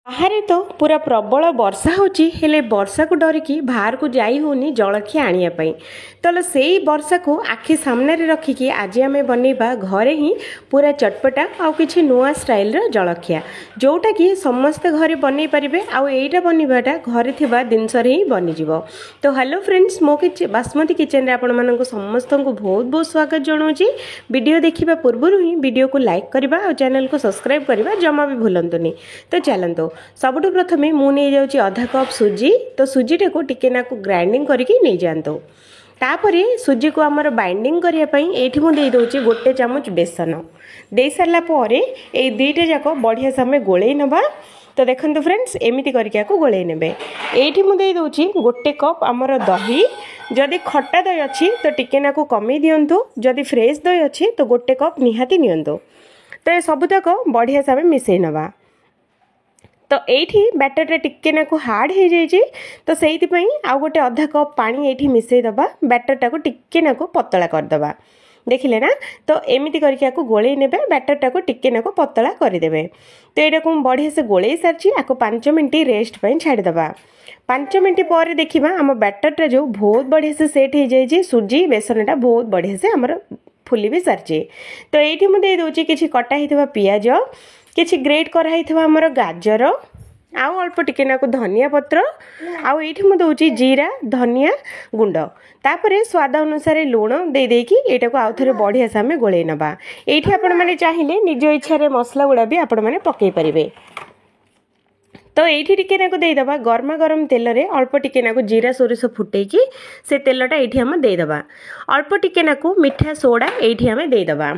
बाहर तो पूरा प्रबल वर्षा होची हेले वर्षा को डरिकी बाहर को जाई होनी जलखिया आनिया पई तो से वर्षा को आखि सामने रखिकी आज आम बनइबा घरे ही पूरा चटपटा आउ किछि नुआ स्टाइल रो जलखिया जोटा कि समस्त घरे बनई पारिबे आउ एटा बनइबाटा घरे थिबा जिनस रे ही बनि जिवो। तो हेलो फ्रेंड्स मो बासमती किचन रे आपण माननको समस्त को बहुत बहुत स्वागत जणाउची। वीडियो देखिबा पूर्व ही वीडियो को लाइक करबा और चैनल को सब्सक्राइब करबा जमा भी भूलंतुनी। तो चलंतो सबुठु प्रथमे मु नहीं जाउची आधा कप सुजी। तो सुजीटा को टिके नाकु ग्राइंडिंग करके नहीं जातो। तापरे सुजी को आमर बाइंडिंग करने पई एठी मु दे दोची गोटे चामच बेसन दे सारला परे ए दुईटा जाक बढ़िया समय गोळेई नबा। तो देखंतु फ्रेंड्स एमिति करके आको गोळेई नेबे। एठी मु दे दोची गोटे कप आमर दही। जदि खट्टा दही अछि तो टिके नाकु कमी दियंतु, जदि फ्रेश दही अछि तो गोटे कप निहाती नियंतु। तो ए सबुतक बढ़िया समय मिसई नबा। तो एठी बैटरटा टिके नाकु हार्ड हो जाइए तो से आउ गोटे आधा कप पानी एठी मिसई दबा। बैटरटा को टिके नाकु पतला करदबा। देखिले ना। तो एमिति करके आको गोळेई नेबे। बैटरटा को टिके नाकु पतला करदेबे। तो एटा को बढ़िया से गोळेई सारची आको 5 मिनिट रेस्ट पई छाड़ी दबा। 5 मिनिट पर देखिबा आम बैटरटा जो बहुत बढ़िया से सेट हो जाइए। सुजी बेसनटा बहुत बढ़िया से हमर फुली भी सारची। तो एठी मु दे दोची किछि कटा हितबा पियाज, किछि ग्रेट करा हितबा हमर गाजर, आउ अल्प टिके नाकु धनिया पत्र, आउ एठी मु दोची जीरा धनिया गुंड, तापरे स्वाद अनुसार लूण दे देकी एटा को आउ थरे बढ़िया से हमें गोळेई नबा। एठी आपण माने चाहिले निज इच्छा रे मसला गुडा भी आपण माने पकेई परिबे। तो एठी टिके नाकु दे दबा गरमा गरम तेल रे अल्प टिके नाकु जीरा सोरिष फुटेकी से तेलटा एठी हम दे दबा। अल्प टिके नाकु मिठा सोडा एठी हम दे दबा।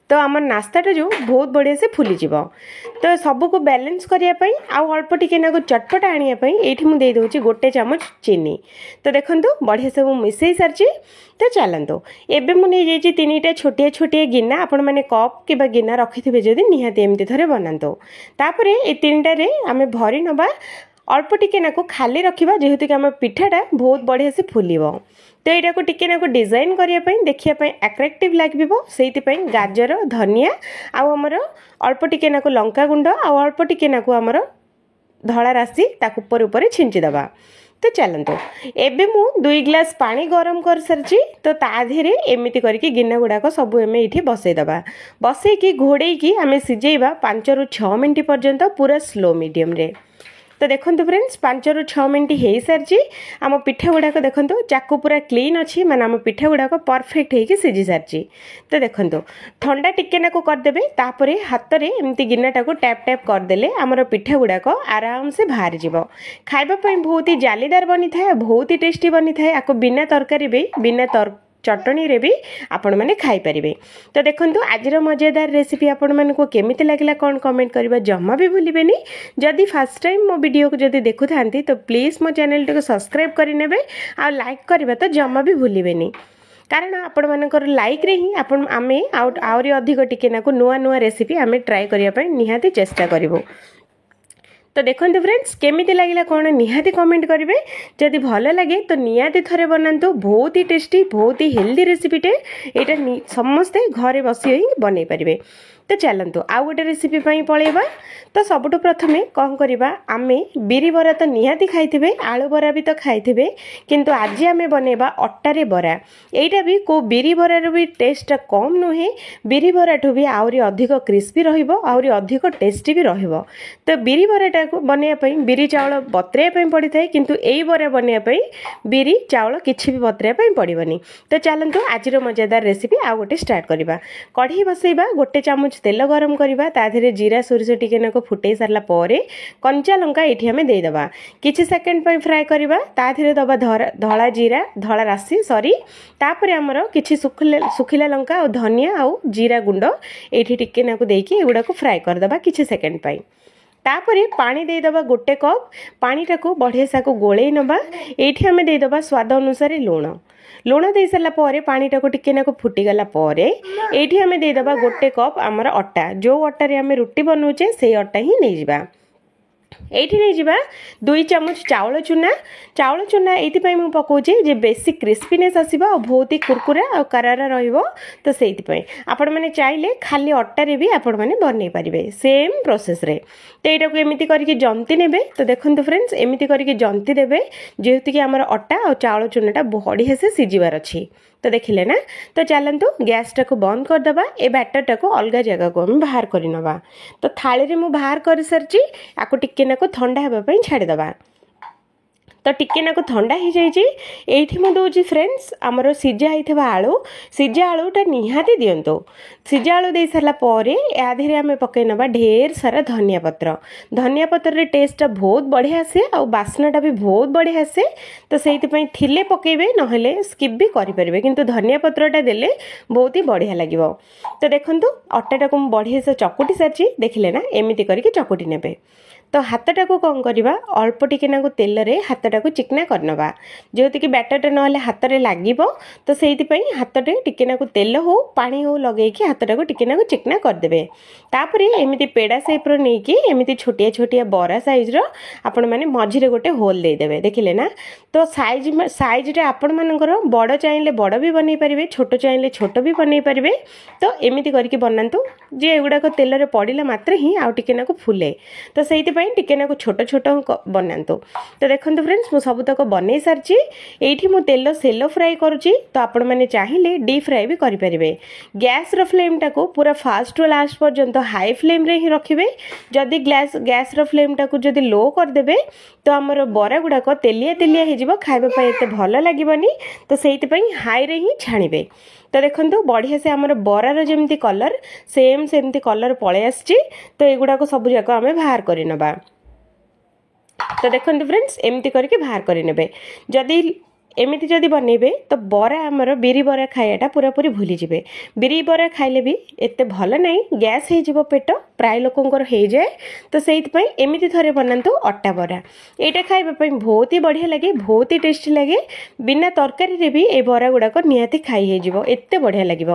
तो आम नास्ताटा जो बहुत बढ़िया से फुली जीवो। तो सबू को बैलेंस करने आउ अल्प टिके नाकु चटपटा आनिया एठी मु दे दोची गोटे चामच चीनी। तो देखंतु बढ़िया से मु मिसई सारची। तो चलंतु एबे मु नहीं जाइए 3टा छोटिया छोटिया गिना आपण माने कप किबा गिना रखिथिबे जदी निहाती एमती थरे बनांतो। तापरे ए 3टा रे आमे भरी नबा। अल्प टिके नाकु खाली रखिबा जेहेतु कि आम पिठाटा बहुत बढ़िया से फुलिबो। तो यहाँ को टिके नाकु डिजाइन करने देखिए अट्रैक्टिव लगे से गाजर धनिया आउ आमर अल्प टिके नाकु लंका गुंड आउ अल्प टिके नाकु आमर धला राशि ताकु ऊपर ऊपर छिंची दबा। तो चलंतु एबे मु 2 ग्लास पानी गरम कर सारची। तो ता धेरे एमिति करके गिना गुड़ाक सब एमे इठी बसई दबा। बसई की घोड़े की आमे सिजेइबा 5 ରୁ 6 मिनिट पर्यंत पूरा स्लो मीडियम रे। तो देखंतु फ्रेंड्स 5 ରୁ 6 मिनिट हो सारी आम पिठा गुड़ाक देखंतु चाकू पूरा क्लीन अच्छी माने आम पिठा गुड़ाक परफेक्ट होगी सिझी सारी। तो देखंतु ठंडा टिके नाकु करदेबे। तापरे हाथ रे एमती गिनाटा को टैप टैप करदेले आमर पिठा गुड़ाक आराम से बाहर जीवो। खाइबा पई बहुत ही जालीदार बनी थाए, बहुत ही टेस्टी बनी थाए। आको बिना तरकारी भी बिना चटनी रे भी आपण माने खाई परिबे। तो देखंतु आजिर मजेदार रेसिपी आपण माने को केमिति लागला कोन कमेंट करबा जम्मा भी भूलिबेनी। जदि फर्स्ट टाइम मो वीडियो को जदि देखु थांती तो प्लीज मो चैनल को सब्सक्राइब करि नेबे आ लाइक करबा तो जम्मा भी भूलिबेनी। कारण आपण मानकर लाइक रे ही आपण आमे आउरी अधिक टिके नाकु नुआ नुआ रेसिपी आमे ट्राई करिया पई निहाती चेष्टा करिवो। तो देखते फ्रेंड्स केमिति लगिला कौन निहाती कमेंट करेंगे। जदि भल लगे तो निहाती थरे बनातु। बहुत ही टेस्टी बहुत ही हेल्दी रेसिपीटे यहाँ समस्ते घरे बसी ही बनई पारे। तो चलतु आउ गोटे रेसिपी पलैबा। तो सबुठु प्रथमे कौन करवा आमे बिरी बरा तो निहाती खाइथिबे, आलू बरा भी तो खाइथिबे, किंतु आज आमे बनेबा अट्टारे बरा। एटा भी को बिरी बरार भी टेस्ट कम नुहे, बिरी बराठू भी आउरी अधिक क्रिस्पी रहिबो, आउरी अधिक टेस्टी भी रहिबो। तो बिरी बराटा को बनैया पई बिरी चाउल बतरेया पई पड़ी थाए, किंतु एई बरा बनैया पई बिरी चाउल किछि भी बतरेया पई पड़िबनी। तो चलतु आजिर मजेदार रेसिपी आउ गोटे स्टार्ट करबा। कढ़ी बसैबा, गोटे चामच तेल गरम करवा, ता देहरे जीरा सोरिष टिके नाको फुटई सारला परे कंचा लंका एठी हमें दे दबा। किछि सेकंड पई फ्राई करवा, ता देहरे दबा धला जीरा धला राशि सॉरी, तापरे हमर किछि सुखिला लंका और धनिया और जीरा गुंड एठी टिके नाको देकी एगुडा को फ्राई कर दबा किछि सेकंड पई। तापरे पानी दे दबा गोटे कप। पानीटा को बढ़िया सा को गोळेई नबा। एठी हमें दे दबा स्वाद अनुसार लूण। लूण दे सारा पर पानीटा को टिके नाको फुटीगला एठी हमें दे दबा गोटे कप आमर अट्टा। जो अट्टा रे हमें रुटी बनौचे से अट्टा ही नहीं जिबा। এইଠି ନେଇଯିବା 2 ଚାମচ ଚାଉଳ ଚୁନା ଏଇଥିପାଇଁ ମୁଁ ପକାଉଛି ଯେ ବେଶୀ କ୍ରିସ୍ପିନେସ୍ ଆସିବ ଆଉ ବହୁତ ହି କୁରକୁରା ଆଉ କରାରା ରହିବ। ତ ସେଇଥିପାଇଁ ଆପଣମାନେ ଚାହିଁଲେ ଖାଲି ଅଟାରେ ବି ଆପଣମାନେ ବନେଇ ପାରିବେ ସେମ୍ ପ୍ରୋସେସ୍ରେ। ତ ଏଇଟାକୁ ଏମିତି କରିକି ଜନ୍ତି ନେବେ। ତ ଦେଖନ୍ତୁ ଫ୍ରେଣ୍ଡସ୍, ଏମିତି କରିକି ଜନ୍ତି ଦେବେ ଯେହେତୁ କି ଆମର ଅଟା ଆଉ ଚାଉଳ ଚୁନାଟା ବଢ଼ିଆ ସେ ସିଝିବାର ଅଛି। ତ ଦେଖିଲେ ନା। ତ ଚାଲନ୍ତୁ ଗ୍ୟାସ୍ଟାକୁ ବନ୍ଦ କରିଦେବା। ଏ ବ୍ୟାଟରଟାକୁ ଅଲଗା ଜାଗାକୁ ଆମେ ବାହାର କରିନେବା। ତ ଥାଳିରେ ମୁଁ ବାହାର କରିସାରିଛି। ଆକୁ ଟିକେ ନାକୁ ଥଣ୍ଡା ହେବା ପାଇଁ ଛାଡ଼ିଦେବା। ତ ଟିକେ ନାକୁ ଥଣ୍ଡା ହେଇଯାଇଛି। ଏଇଠି ମୁଁ ଦେଉଛି ଫ୍ରେଣ୍ଡସ୍ ଆମର ସିଝା ହେଇଥିବା ଆଳୁ। ସିଝା ଆଳୁଟା ନିହାତି ଦିଅନ୍ତୁ। ସିଝା ଆଳୁ ଦେଇ ସାରିଲା ପରେ ୟା ଦେହରେ ଆମେ ପକାଇ ନେବା ଢେର ସାରା ଧନିଆ ପତ୍ର। ଧନିଆ ପତ୍ରରେ ଟେଷ୍ଟଟା ବହୁତ ବଢ଼ିଆ ଆସେ ଆଉ ବାସ୍ନାଟା ବି ବହୁତ ବଢ଼ିଆ ଆସେ। ତ ସେଇଥିପାଇଁ ଥିଲେ ପକାଇବେ, ନହେଲେ ସ୍କିପ୍ ବି କରିପାରିବେ, କିନ୍ତୁ ଧନିଆ ପତ୍ରଟା ଦେଲେ ବହୁତ ହି ବଢ଼ିଆ ଲାଗିବ। ତ ଦେଖନ୍ତୁ ଅଟାଟାକୁ ମୁଁ ବଢ଼ିଆ ସେ ଚକୁଟି ସାରିଛି। ଦେଖିଲେ ନା, ଏମିତି କରିକି ଚକୁଟି ନେବେ। ତ ହାତଟାକୁ କ'ଣ କରିବା, ଅଳ୍ପ ଟିକେ ନାକୁ ତେଲରେ ହାତଟାକୁ ଚିକନା କରିନେବା, ଯେହେତୁ କି ବ୍ୟାଟରଟା ନହେଲେ ହାତରେ ଲାଗିବ। ତ ସେଇଥିପାଇଁ ହାତଟେ ଟିକେ ନାକୁ ତେଲ ହଉ ପାଣି ହଉ ଲଗେଇକି ହାତଟାକୁ ଟିକେ ନାକୁ ଚିକନା କରିଦେବେ। ତାପରେ ଏମିତି ପେଡ଼ା ସେପ୍ର ନେଇକି ଏମିତି ଛୋଟିଆ ଛୋଟିଆ ବରା ସାଇଜ୍ର ଆପଣମାନେ ମଝିରେ ଗୋଟେ ହୋଲ୍ ଦେଇଦେବେ। ଦେଖିଲେ ନା। ତ ସାଇଜ୍ଟା ଆପଣମାନଙ୍କର ବଡ଼ ଚାହିଁଲେ ବଡ଼ ବି ବନେଇ ପାରିବେ, ଛୋଟ ଚାହିଁଲେ ଛୋଟ ବି ବନେଇ ପାରିବେ। ତ ଏମିତି କରିକି ବନାନ୍ତୁ ଯେ ଏଗୁଡ଼ାକ ତେଲରେ ପଡ଼ିଲା ମାତ୍ରେ ହିଁ ଆଉ ଟିକେ ନାକୁ ଫୁଲେ। ତ ସେଇଥିପାଇଁ ଟିକେ ନାକୁ ଛୋଟ ଛୋଟ ବନାନ୍ତୁ। ତ ଦେଖନ୍ତୁ ଫ୍ରେଣ୍ଡସ୍, ମୁଁ ସବୁତକ ବନେଇ ସାରିଛି। ଏଇଠି ମୁଁ ତେଲ ସେଲୋ ଫ୍ରାଏ କରୁଛି। ତ ଆପଣମାନେ ଚାହିଁଲେ ଡିପ୍ ଫ୍ରାଏ ବି କରିପାରିବେ। ଗ୍ୟାସ୍ର ଫ୍ଲେମ୍ଟାକୁ ପୁରା ଫାଷ୍ଟରୁ ଲାଷ୍ଟ ପର୍ଯ୍ୟନ୍ତ ହାଇ ଫ୍ଲେମ୍ରେ ହିଁ ରଖିବେ। ଯଦି ଗ୍ୟାସ୍ର ଫ୍ଲେମ୍ଟାକୁ ଯଦି ଲୋ କରିଦେବେ ତ ଆମର ବରା ଗୁଡ଼ାକ ତେଲିଆ ତେଲିଆ ହେଇଯିବ, ଖାଇବା ପାଇଁ ଏତେ ଭଲ ଲାଗିବନି। ତ ସେଇଥିପାଇଁ ହାଇରେ ହିଁ ଛାଣିବେ। ତ ଦେଖନ୍ତୁ ବଢ଼ିଆ ସେ ଆମର ବରାର ଯେମିତି କଲର୍ ସେମିତି କଲର୍ ପଳେଇ ଆସିଛି। ତ ଏଗୁଡ଼ାକ ସବୁ ଯାକ ଆମେ ବାହାର କରିନେବା। ତ ଦେଖନ୍ତୁ ଫ୍ରେଣ୍ଡସ୍, ଏମିତି କରିକି ବାହାର କରିନେବେ। ଏମିତି ଯଦି ବନେଇବେ ତ ବରା ଆମର ବିରି ବରା ଖାଇବାଟା ପୁରାପୁରି ଭୁଲିଯିବେ। ବିରି ବରା ଖାଇଲେ ବି ଏତେ ଭଲ ନାହିଁ, ଗ୍ୟାସ୍ ହେଇଯିବ ପେଟ, ପ୍ରାୟ ଲୋକଙ୍କର ହେଇଯାଏ। ତ ସେଇଥିପାଇଁ ଏମିତି ଥରେ ବନାନ୍ତୁ ଅଟା ବରା। ଏଇଟା ଖାଇବା ପାଇଁ ବହୁତ ହି ବଢ଼ିଆ ଲାଗେ, ବହୁତ ହି ଟେଷ୍ଟି ଲାଗେ। ବିନା ତରକାରୀରେ ବି ଏ ବରା ଗୁଡ଼ାକ ନିହାତି ଖାଇ ହେଇଯିବ, ଏତେ ବଢ଼ିଆ ଲାଗିବ।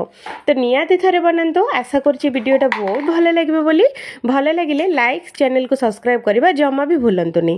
ତ ନିହାତି ଥରେ ବନାନ୍ତୁ। ଆଶା କରୁଛି ଭିଡ଼ିଓଟା ବହୁତ ଭଲ ଲାଗିବ ବୋଲି। ଭଲ ଲାଗିଲେ ଲାଇକ୍, ଚ୍ୟାନେଲକୁ ସବସ୍କ୍ରାଇବ୍ କରିବା ଜମା ବି ଭୁଲନ୍ତୁନି।